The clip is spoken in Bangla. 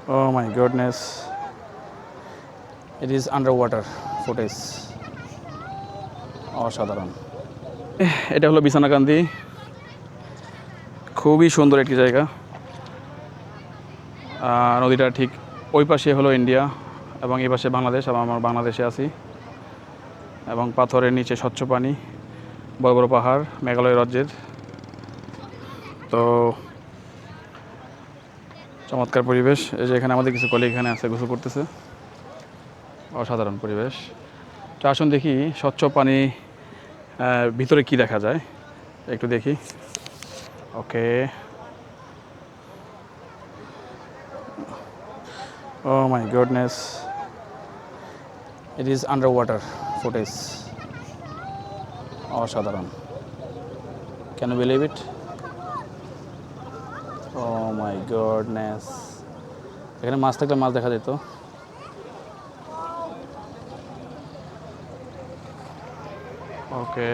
Oh my goodness. It is underwater footage. অসাধারণ। এটা হলো বিছানাকান্দি, খুবই সুন্দর একটি জায়গা। নদীটা ঠিক ওই পাশে হলো ইন্ডিয়া এবং এই পাশে বাংলাদেশ, এবং আমরা বাংলাদেশে আছি। এবং পাথরের নিচে স্বচ্ছ পানি, বড় বড় পাহাড়, মেঘালয় রাজ্যের। তো চমৎকার পরিবেশ। এই যে এখানে আমাদের কিছু কলিগ এখানে আছে, গোসল করতেছে। অসাধারণ পরিবেশ। তো আসুন দেখি স্বচ্ছ পানি ভিতরে কি দেখা যায়, একটু দেখি। ওকে। Oh my goodness. It is underwater footage. অসাধারণ। Can you believe it? Oh my goodness. এখানে মাছ থাকলে মাছ দেখা যেত। ওকে।